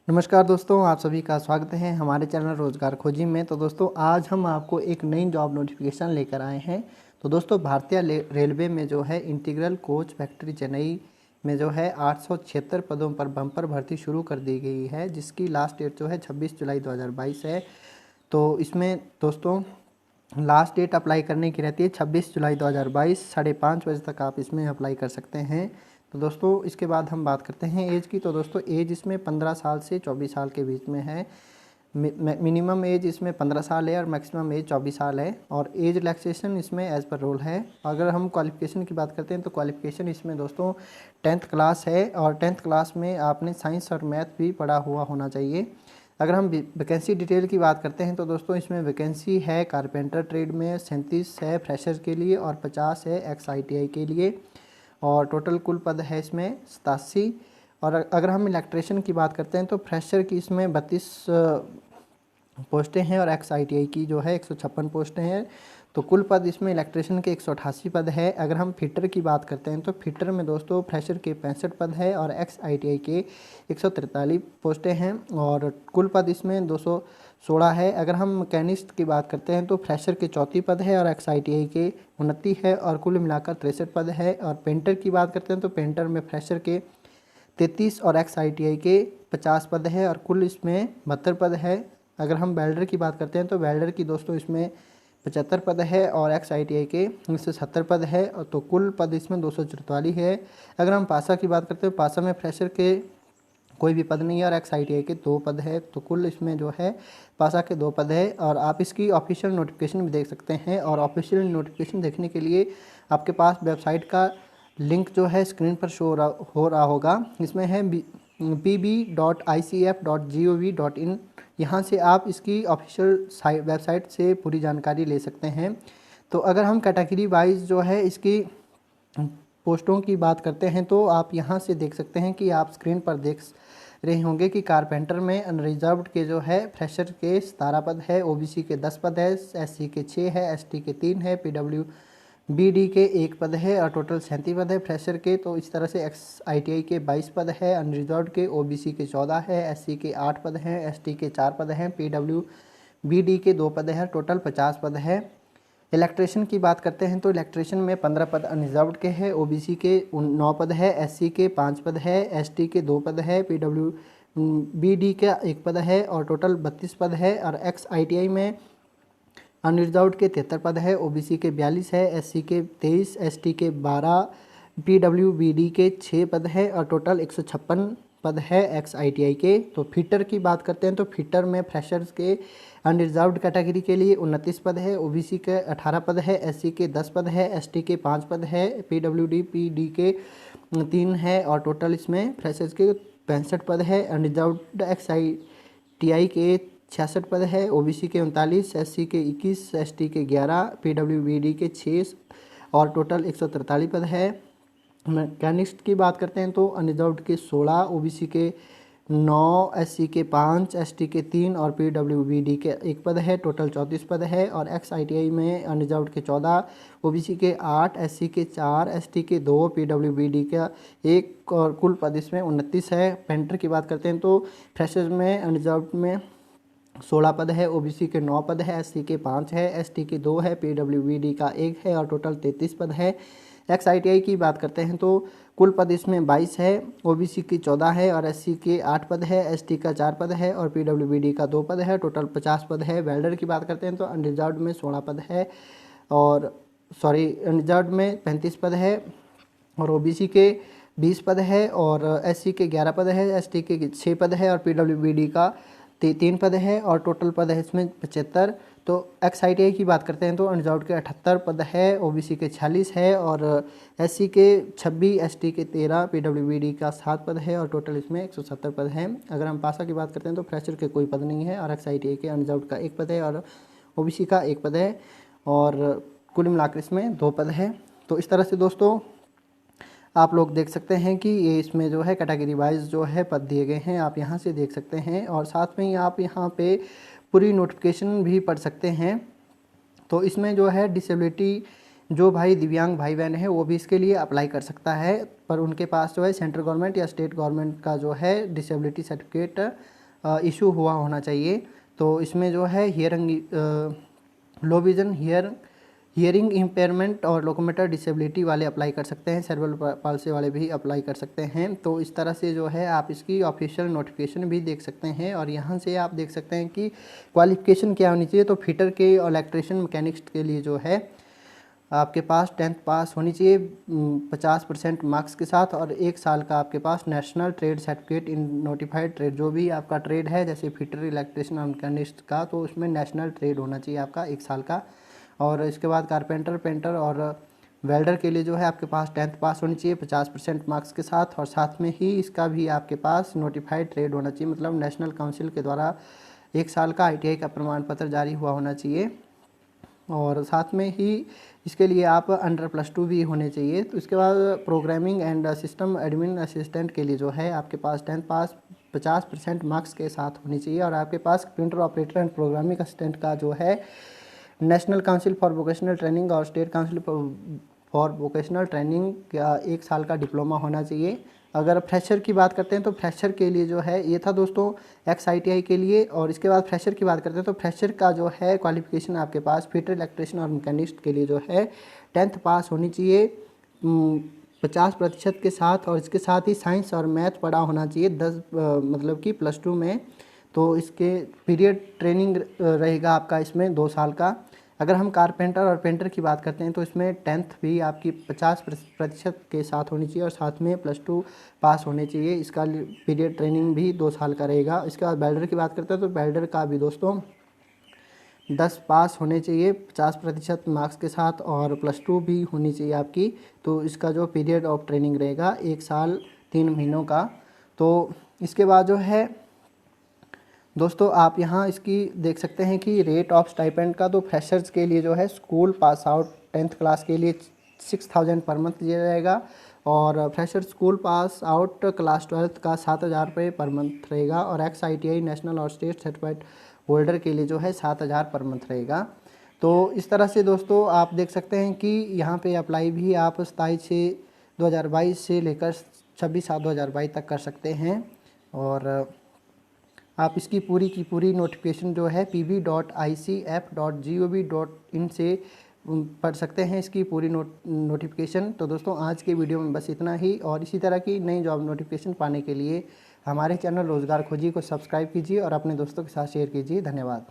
नमस्कार दोस्तों, आप सभी का स्वागत है हमारे चैनल रोज़गार खोजी में। तो दोस्तों आज हम आपको एक नई जॉब नोटिफिकेशन लेकर आए हैं। तो दोस्तों भारतीय रेलवे में जो है इंटीग्रल कोच फैक्ट्री चेन्नई में जो है 876 पदों पर बम्पर भर्ती शुरू कर दी गई है, जिसकी लास्ट डेट जो है 26 जुलाई 2022 है। तो इसमें दोस्तों लास्ट डेट अप्लाई करने की रहती है 26 जुलाई 2022 5:30 बजे तक आप इसमें अप्लाई कर सकते हैं। तो दोस्तों इसके बाद हम बात करते हैं एज की। तो दोस्तों एज इसमें 15 साल से 24 साल के बीच में है। मिनिमम एज इसमें 15 साल है और मैक्सिमम एज 24 साल है। और एज रिलैक्सेशन इसमें एज़ पर रोल है। अगर हम क्वालिफिकेशन की बात करते हैं तो क्वालिफिकेशन इसमें दोस्तों 10th क्लास है और 10th क्लास में आपने साइंस और मैथ भी पढ़ा हुआ होना चाहिए। अगर हम वैकेंसी डिटेल की बात करते हैं तो दोस्तों इसमें वैकेंसी है कारपेंटर ट्रेड में 37 है फ्रेशर के लिए और 50 है एक्स ITI के लिए। और टोटल कुल पद है इसमें 87। और अगर हम इलेक्ट्रिशियन की बात करते हैं तो फ्रेशर की इसमें 32 पोस्टें हैं और एक्स ITI की जो है 156 पोस्टें हैं। तो कुल पद इसमें इलेक्ट्रिशियन के 188 पद है। अगर हम फिटर की बात करते हैं तो फिटर में दोस्तों फ्रेशर के 65 पद है और एक्स ITI के 143 पोस्टें हैं और कुल पद इसमें 216 है। अगर हम मैकेनिस्ट की बात करते हैं तो फ्रेशर के 34 पद है और एक्स ITI के 29 है और कुल मिलाकर 63 पद है। और पेंटर की बात करते हैं तो पेंटर में फ्रेशर के 33 और एक्स ITI के 50 पद है और कुल इसमें 72 पद है। अगर हम वेल्डर की बात करते हैं तो वेल्डर की दोस्तों इसमें 75 पद है और एक्स ITI के 170 पद है और तो कुल पद इसमें 244 है। अगर हम पासा की बात करते हैं पासा में फ्रेशर के कोई भी पद नहीं है और एक्स ITI के 2 पद है। तो कुल इसमें जो है पासा के 2 पद है। और आप इसकी ऑफिशियल नोटिफिकेशन भी देख सकते हैं। और ऑफिशियल नोटिफिकेशन देखने के लिए आपके पास वेबसाइट का लिंक जो है स्क्रीन पर हो रहा होगा। इसमें है pb.icf.gov.in। यहाँ से आप इसकी ऑफिशियल वेबसाइट से पूरी जानकारी ले सकते हैं। तो अगर हम कैटेगरी वाइज जो है इसकी पोस्टों की बात करते हैं तो आप यहाँ से देख सकते हैं कि आप स्क्रीन पर देख रहे होंगे कि कारपेंटर में अनरिजर्व्ड के जो है फ्रेशर के 17 पद है, OBC के 10 पद है, SC के 6 है, ST के 3 है, PWBD के 1 पद है और टोटल 37 पद है फ्रेशर के। तो इस तरह से एक्स ITI के 22 पद है, अनरिजर्व्ड के OBC के 14 है, SC के 8 पद हैं, ST के 4 पद हैं, PWBD के 2 पद है, टोटल 50 पद है। इलेक्ट्रिशियन की बात करते हैं तो इलेक्ट्रिशियन में 15 पद अनरिजर्व्ड के हैं, OBC के 9 पद है, SC के 5 पद है, ST के 2 पद है, PWBD का 1 पद है और टोटल 32 पद है। और एक्स ITI में अनरिजर्व्ड के 73 पद है, OBC के 42 है, SC के 23, ST के 12, PWBD के 6 पद है और टोटल 156 पद है एक्स ITI के। तो फिटर की बात करते हैं तो फिटर में फ्रेशर्स के अनरिजर्व्ड कैटेगरी के लिए 29 पद है, OBC के 18 पद है, SC के 10 पद है, ST के 5 पद है, PWD के 3 है और टोटल इसमें फ्रेशर्स के 65 पद है। अनरिजर्व्ड एक्स ITI के 66 पद है, OBC के 39, SC के 21, ST के 11, PWBD के 6 और टोटल 143 पद है। मैकेनिस्ट की बात करते हैं तो अनरिजर्व्ड के 16, OBC के 9, SC के 5, ST के 3 और PWBD के 1 पद है, टोटल 34 पद है। और एक्स ITI में अनरिजर्व्ड के 14, OBC के 8, SC के 4, ST के 2, PWBD का 1 और कुल पद इसमें 29 है। पेंटर की बात करते हैं तो फ्रेशर्स में अनरिजर्व्ड में 16 पद है, OBC के 9 पद है, SC के 5 है, ST के 2 है, PWBD का 1 है और टोटल 33 पद है। एक्स ITI की बात करते हैं तो कुल पद इसमें 22 है, OBC की 14 है और SC के 8 पद है, ST का 4 पद है और PWBD का 2 पद है, टोटल 50 पद है। वेल्डर की बात करते हैं तो अनरिजर्व्ड में 16 पद है और अनरिजर्व्ड में 35 पद है और OBC के 20 पद है और SC के 11 पद है, ST के 6 पद है और PWBD का 3 पद है और टोटल पद है इसमें 75। तो एक्स ITI की बात करते हैं तो अनरिजर्व्ड के 78 पद है, OBC के 46 है और SC के 26, ST के 13, PWBD का 7 पद है और टोटल इसमें 170 पद है। अगर हम पासा की बात करते हैं तो फ्रेशर के कोई पद नहीं है और एक्स ITI के अनरिजर्व्ड का 1 पद है और OBC का 1 पद है और कुल मिलाकर इसमें 2 पद है। तो इस तरह से दोस्तों आप लोग देख सकते हैं कि ये इसमें जो है कैटेगरी वाइज जो है पद दिए गए हैं, आप यहाँ से देख सकते हैं और साथ में ही आप यहाँ पे पूरी नोटिफिकेशन भी पढ़ सकते हैं। तो इसमें जो है डिसेबिलिटी जो भाई दिव्यांग भाई बहन है वो भी इसके लिए अप्लाई कर सकता है, पर उनके पास जो है सेंट्रल गवर्नमेंट या स्टेट गवर्नमेंट का जो है डिसेबिलिटी सर्टिफिकेट इशू हुआ होना चाहिए। तो इसमें जो है लो विज़न, हियरिंग इम्पेयरमेंट और लोकोमोटर डिसेबिलिटी वाले अप्लाई कर सकते हैं, सेरेब्रल पाल्सी वाले भी अप्लाई कर सकते हैं। तो इस तरह से जो है आप इसकी ऑफिशियल नोटिफिकेशन भी देख सकते हैं। और यहाँ से आप देख सकते हैं कि क्वालिफिकेशन क्या होनी चाहिए। तो फिटर के और इलेक्ट्रिशियन मैकेनिक्स के लिए जो है आपके पास 10th पास होनी चाहिए 50% मार्क्स के साथ, और 1 साल का आपके पास national trade certificate in notified trade. जो भी आपका ट्रेड है जैसे फिटर, इलेक्ट्रिशियन और मैकेनिस्ट का, तो उसमें नेशनल ट्रेड होना चाहिए आपका 1 साल का। और इसके बाद कारपेंटर, पेंटर और वेल्डर के लिए जो है आपके पास 10th पास होनी चाहिए 50% मार्क्स के साथ। और साथ में ही इसका भी आपके पास नोटिफाइड ट्रेड होना चाहिए, मतलब नेशनल काउंसिल के द्वारा 1 साल का ITI का प्रमाण पत्र जारी हुआ होना चाहिए। और साथ में ही इसके लिए आप अंडर +2 भी होने चाहिए। तो इसके बाद programming and system admin assistant के लिए जो है आपके पास 10th पास 50% मार्क्स के साथ होनी चाहिए। और आपके पास printer operator and programming assistant का जो है national council for vocational training और state council for vocational training का 1 साल का डिप्लोमा होना चाहिए। अगर फ्रेशर की बात करते हैं तो फ्रेशर के लिए जो है, ये था दोस्तों XITI के लिए। और इसके बाद फ्रेशर की बात करते हैं तो फ्रेशर का जो है क्वालिफिकेशन आपके पास फिटर, इलेक्ट्रिशियन और मैकेनिस्ट के लिए जो है 10th पास होनी चाहिए 50% के साथ। और इसके साथ ही साइंस और मैथ पढ़ा होना चाहिए 10 मतलब कि +2 में। तो इसके पीरियड ट्रेनिंग रहेगा आपका इसमें 2 साल का। अगर हम कारपेंटर और पेंटर की बात करते हैं तो इसमें 10th भी आपकी 50% के साथ होनी चाहिए और साथ में +2 पास होने चाहिए। इसका पीरियड ट्रेनिंग भी 2 साल का रहेगा। इसके बाद वेल्डर की बात करते हैं तो वेल्डर का भी दोस्तों 10 पास होने चाहिए 50% मार्क्स के साथ और +2 भी होनी चाहिए आपकी। तो इसका जो पीरियड ऑफ ट्रेनिंग रहेगा 1 साल 3 महीनों का। तो इसके बाद जो है दोस्तों आप यहाँ इसकी देख सकते हैं कि रेट ऑफ स्टाइपेंड का, तो फ्रेशर्स के लिए जो है school pass out 10th class के लिए 6000 पर मंथ दिया जाएगा। और fresher school pass out class 12th का 7000 रुपये पर मंथ रहेगा। और XITI नेशनल और स्टेट सर्टिफाइड होल्डर के लिए जो है 7000 पर मंथ रहेगा। तो इस तरह से दोस्तों आप देख सकते हैं कि यहाँ पे अप्लाई भी आप 27/6/2022 से लेकर 26/7/2022 तक कर सकते हैं। और आप इसकी पूरी की पूरी नोटिफिकेशन जो है pb.icf.gov.in से पढ़ सकते हैं इसकी पूरी नोटिफिकेशन। तो दोस्तों आज के वीडियो में बस इतना ही। और इसी तरह की नई जॉब नोटिफिकेशन पाने के लिए हमारे चैनल रोज़गार खोजी को सब्सक्राइब कीजिए और अपने दोस्तों के साथ शेयर कीजिए। धन्यवाद।